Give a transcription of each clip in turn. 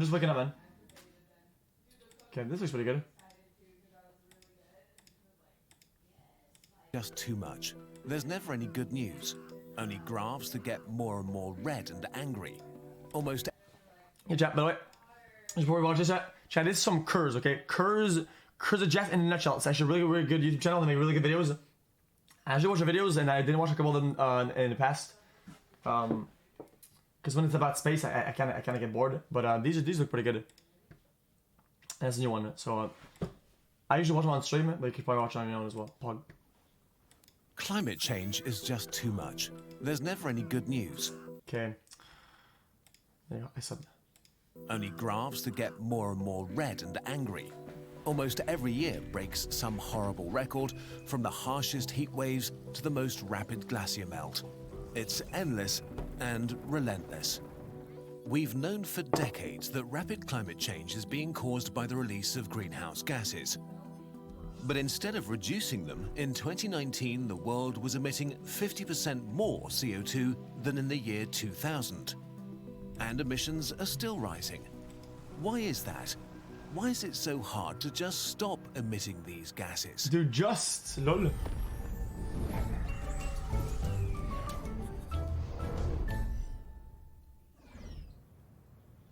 just looking up, man. Okay, this looks pretty good. Just too much. There's never any good news. Only graphs that get more and more red and angry. Almost. Yeah, chat, by the way, just before we watch this, chat, this is some Kurz, okay? Kurz are Jeff in a nutshell. It's actually a really, really good YouTube channel. They make really good videos. I actually watch the videos, and I didn't watch a couple of them in the past. Because when it's about space, I kind of get bored. But these look pretty good. And that's a new one. So I usually watch them on stream, but you could probably watch it on your own as well. Pog. Climate change is just too much. There's never any good news. Okay. There you go. I said. Only graphs that get more and more red and angry. Almost every year breaks some horrible record, from the harshest heat waves to the most rapid glacier melt. It's endless and relentless. We've known for decades that rapid climate change is being caused by the release of greenhouse gases. But instead of reducing them, in 2019 the world was emitting 50% more CO2 than in the year 2000. And emissions are still rising. Why is that? Why is it so hard to just stop emitting these gases? Dude, just lol.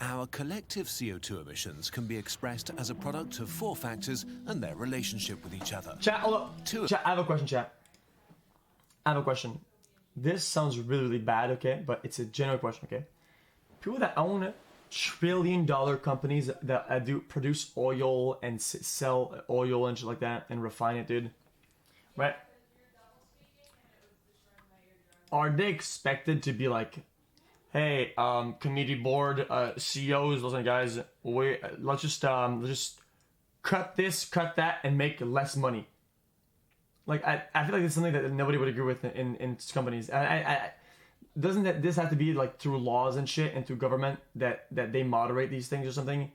Our collective CO2 emissions can be expressed as a product of 4 factors and their relationship with each other. Chat, hold up. Chat, I have a question, chat. I have a question. This sounds really, really bad, okay? But it's a general question, okay? People that own trillion-dollar companies that do produce oil and sell oil and shit like that and refine it, dude. Right? Are they expected to be like, hey, committee board, CEOs, listen, guys, let's just cut this, cut that, and make less money. Like, I feel like it's something that nobody would agree with in companies. Doesn't this have to be like through laws and shit and through government that they moderate these things or something?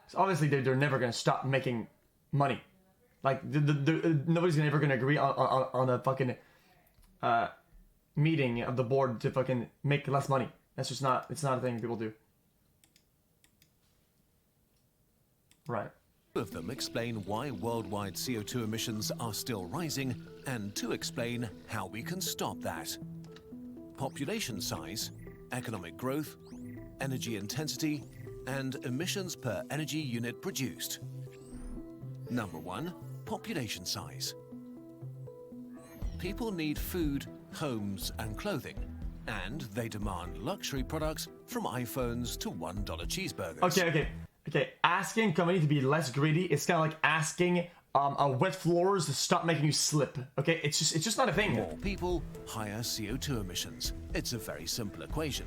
So obviously they're never gonna stop making money. Like nobody's ever gonna agree on a fucking meeting of the board to fucking make less money. That's just not. It's not a thing people do. Right. Two of them explain why worldwide CO2 emissions are still rising, and 2 explain how we can stop that. Population size, economic growth, energy intensity, and emissions per energy unit produced. Number 1, population size. People need food, homes, and clothing, and they demand luxury products from iPhones to $1 cheeseburgers. Okay, asking company to be less greedy is kind of like asking wet floors to stop making you slip. Okay, it's just not a thing. More people, higher CO2 emissions. It's a very simple equation.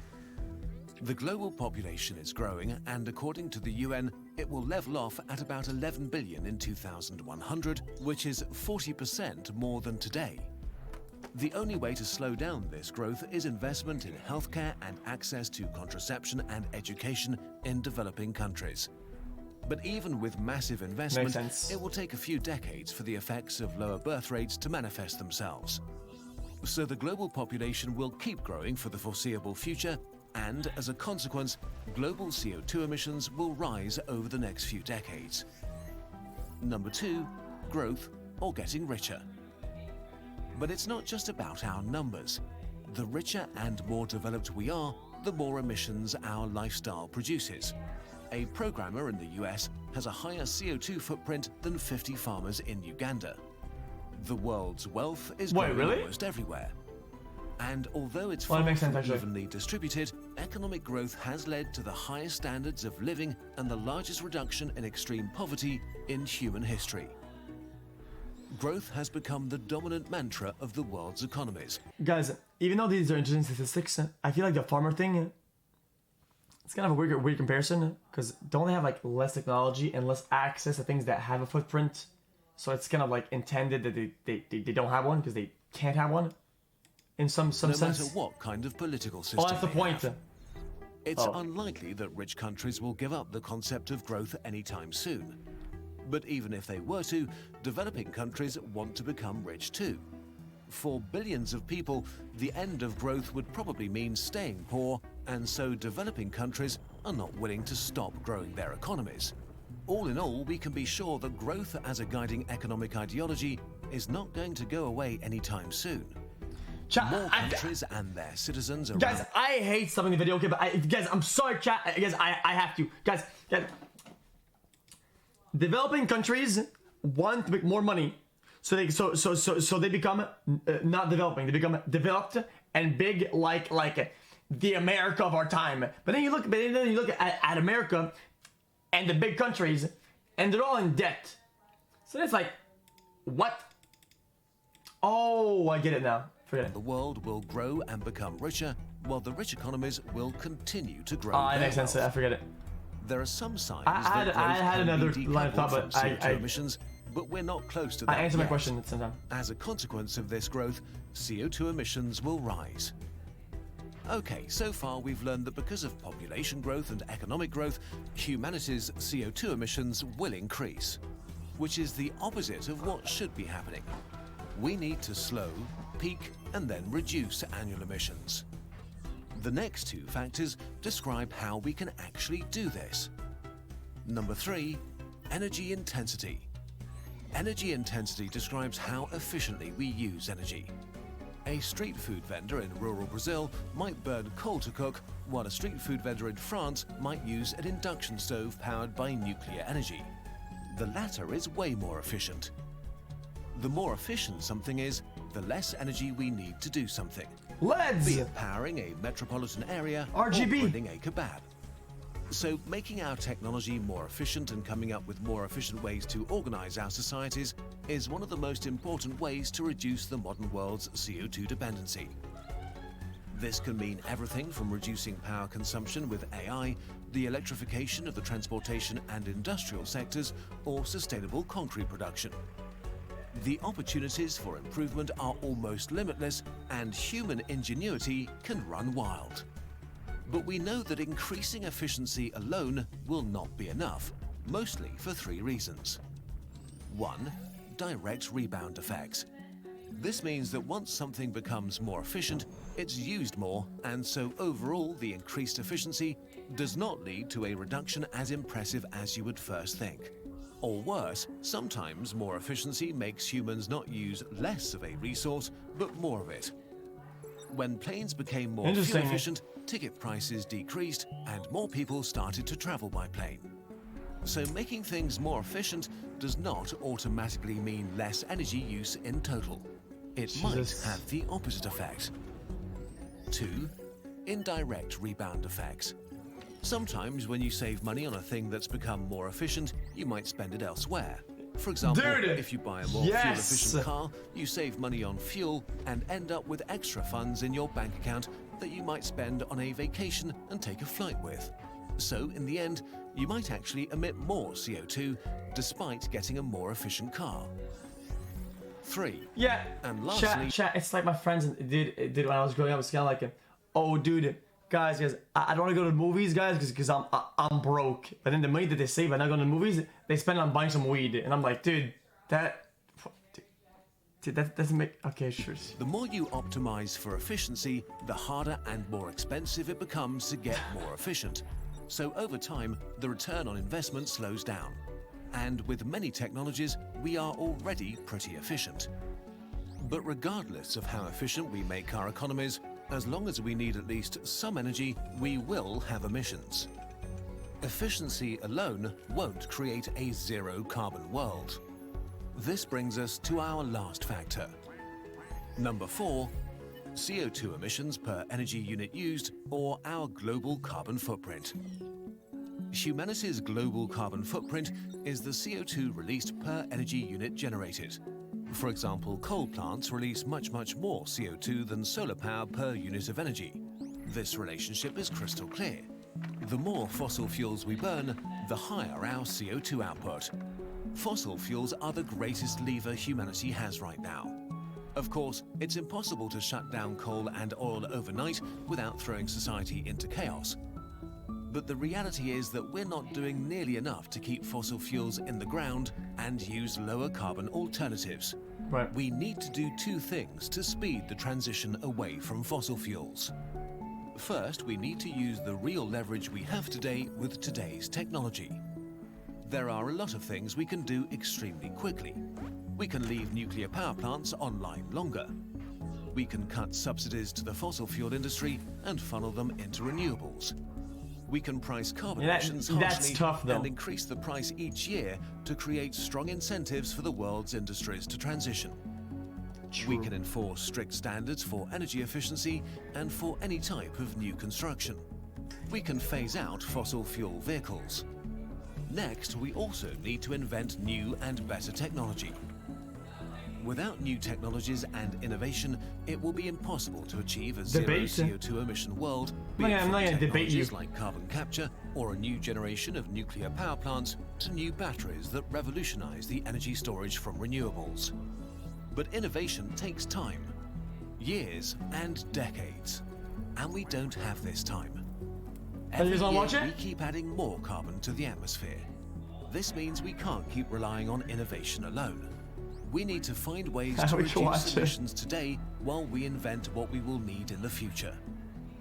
The global population is growing, and according to the UN, it will level off at about 11 billion in 2100, which is 40% more than today. The only way to slow down this growth is investment in healthcare and access to contraception and education in developing countries. But even with massive investment, it will take a few decades for the effects of lower birth rates to manifest themselves. So the global population will keep growing for the foreseeable future, and as a consequence, global CO2 emissions will rise over the next few decades. Number 2, growth or getting richer. But it's not just about our numbers. The richer and more developed we are, the more emissions our lifestyle produces. A programmer in the US has a higher CO2 footprint than 50 farmers in Uganda. The world's wealth is growing almost everywhere. And although it's far from evenly distributed, economic growth has led to the highest standards of living and the largest reduction in extreme poverty in human history. Growth has become the dominant mantra of the world's economies. Guys, even though these are interesting statistics, I feel like the farmer thing, it's kind of a weird comparison, because don't they have like less technology and less access to things that have a footprint? So it's kind of like intended that they don't have one because they can't have one in some sense. No matter what kind of political system. Oh, that's the point. It's unlikely that rich countries will give up the concept of growth anytime soon. But even if they were to, developing countries want to become rich too. For billions of people, the end of growth would probably mean staying poor, and so developing countries are not willing to stop growing their economies. All in all, we can be sure that growth as a guiding economic ideology is not going to go away anytime soon. More countries and their citizens around... Guys, I hate stopping the video, okay, but guys, I'm sorry, chat. Guys, I have to. Guys, developing countries want to make more money, so they become not developing. They become developed and big, like the America of our time. But then you look at America and the big countries, and they're all in debt. So it's like, what? Oh, I get it now. Forget it. The world will grow and become richer, while the rich economies will continue to grow. Oh, it makes sense. I forget it. There are some signs I had another line of thought, but CO2 emissions, but we're not close to that. I answered my yet. question at the same time. As a consequence of this growth, CO2 emissions will rise. Okay, so far we've learned that because of population growth and economic growth, humanity's CO2 emissions will increase, which is the opposite of what should be happening. We need to slow, peak, and then reduce annual emissions. The next two factors describe how we can actually do this. Number 3, energy intensity. Energy intensity describes how efficiently we use energy. A street food vendor in rural Brazil might burn coal to cook, while a street food vendor in France might use an induction stove powered by nuclear energy. The latter is way more efficient. The more efficient something is, the less energy we need to do something. Let's Be it powering a metropolitan area RGB. or grilling a kebab. So making our technology more efficient and coming up with more efficient ways to organize our societies is one of the most important ways to reduce the modern world's CO2 dependency. This can mean everything from reducing power consumption with AI, the electrification of the transportation and industrial sectors, or sustainable concrete production. The opportunities for improvement are almost limitless, and human ingenuity can run wild. But we know that increasing efficiency alone will not be enough, mostly for 3 reasons. 1. Direct rebound effects. This means that once something becomes more efficient, it's used more, and so overall the increased efficiency does not lead to a reduction as impressive as you would first think. Or worse, sometimes more efficiency makes humans not use less of a resource, but more of it. When planes became more fuel efficient, ticket prices decreased and more people started to travel by plane. So making things more efficient does not automatically mean less energy use in total. It might have the opposite effect. 2. Indirect rebound effects. Sometimes when you save money on a thing that's become more efficient, you might spend it elsewhere. For example, if you buy a more fuel-efficient car, you save money on fuel and end up with extra funds in your bank account that you might spend on a vacation and take a flight with. So, in the end, you might actually emit more CO2 despite getting a more efficient car. 3. Yeah, and lastly, chat, it's like my friends did when I was growing up. It's kind of like, oh, dude, guys, I don't want to go to the movies, guys, because I'm broke. But then the money that they save by not going to the movies, they spend on buying some weed. And I'm like, dude, that doesn't make... Okay, sure. The more you optimize for efficiency, the harder and more expensive it becomes to get more efficient. So over time, the return on investment slows down. And with many technologies, we are already pretty efficient. But regardless of how efficient we make our economies, as long as we need at least some energy, we will have emissions. Efficiency alone won't create a zero-carbon world. This brings us to our last factor. Number 4, CO2 emissions per energy unit used, or our global carbon footprint. Humanity's global carbon footprint is the CO2 released per energy unit generated. For example, coal plants release much more CO2 than solar power per unit of energy. This relationship is crystal clear. The more fossil fuels we burn, the higher our CO2 output. Fossil fuels are the greatest lever humanity has right now. Of course, it's impossible to shut down coal and oil overnight without throwing society into chaos. But the reality is that we're not doing nearly enough to keep fossil fuels in the ground and use lower carbon alternatives. Right. We need to do 2 things to speed the transition away from fossil fuels. First, we need to use the real leverage we have today with today's technology. There are a lot of things we can do extremely quickly. We can leave nuclear power plants online longer. We can cut subsidies to the fossil fuel industry and funnel them into renewables. We can price carbon emissions harshly and increase the price each year to create strong incentives for the world's industries to transition. True. We can enforce strict standards for energy efficiency and for any type of new construction. We can phase out fossil fuel vehicles. Next, we also need to invent new and better technology. Without new technologies and innovation, it will be impossible to achieve a zero CO2 emission world, be it from technologies like carbon capture or a new generation of nuclear power plants to new batteries that revolutionize the energy storage from renewables. But innovation takes time, years and decades, and we don't have this time. Every year, we keep adding more carbon to the atmosphere. This means we can't keep relying on innovation alone. We need to find ways to reduce emissions today while we invent what we will need in the future.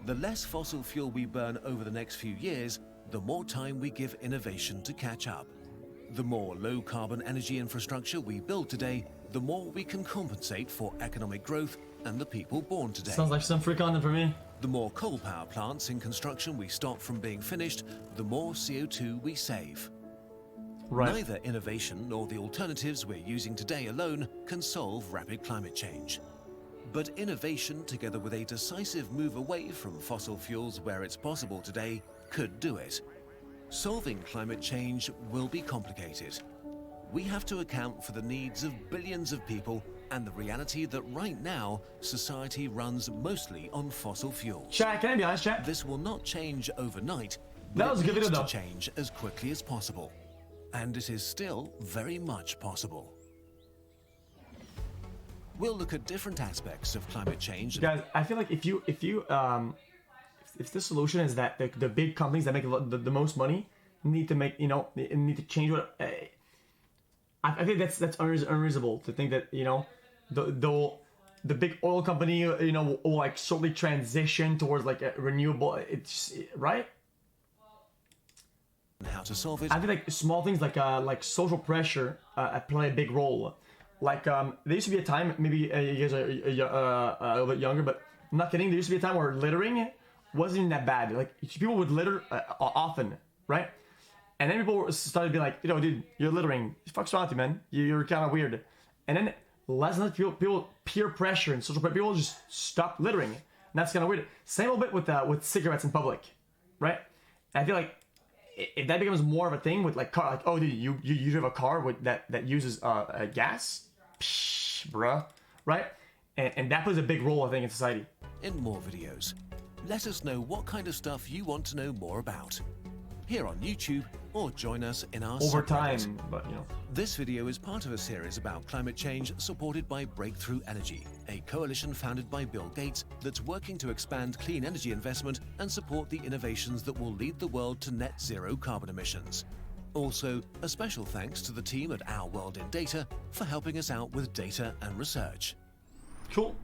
The less fossil fuel we burn over the next few years, the more time we give innovation to catch up. The more low-carbon energy infrastructure we build today, the more we can compensate for economic growth and the people born today. Sounds like some free content for me. The more coal power plants in construction we stop from being finished, the more CO2 we save. Right. Neither innovation nor the alternatives we're using today alone can solve rapid climate change. But innovation, together with a decisive move away from fossil fuels where it's possible today, could do it. Solving climate change will be complicated. We have to account for the needs of billions of people and the reality that right now, society runs mostly on fossil fuels. Chat, can I be honest, chat? This will not change overnight, That but was a it good needs video, to though. change as quickly as possible. And it is still very much possible. We'll look at different aspects of climate change. Guys, I feel like if the solution is that the big companies that make the most money need to make, need to change what. I think that's unreasonable to think that the big oil company will like slowly transition towards like a renewable. It's right. How to solve it? I think like small things like social pressure play a big role. Like there used to be a time, maybe you guys are a little bit younger, but I'm not kidding. There used to be a time where littering wasn't even that bad. Like people would litter often, right? And then people started being like, dude, you're littering. Fuck's wrong with you, man? You're kind of weird. And then less and less people peer pressure and social pressure, people just stop littering. And that's kind of weird. Same a little bit with cigarettes in public, right? And I feel like if that becomes more of a thing with like car, like, oh, dude, you have a car with that uses gas, psh, bruh, right? And that plays a big role, I think, in society. In more videos, let us know what kind of stuff you want to know more about. Here on YouTube, or join us in our Over subreddit. time, but This video is part of a series about climate change supported by Breakthrough Energy, a coalition founded by Bill Gates that's working to expand clean energy investment and support the innovations that will lead the world to net zero carbon emissions. Also, a special thanks to the team at Our World in Data for helping us out with data and research. cool.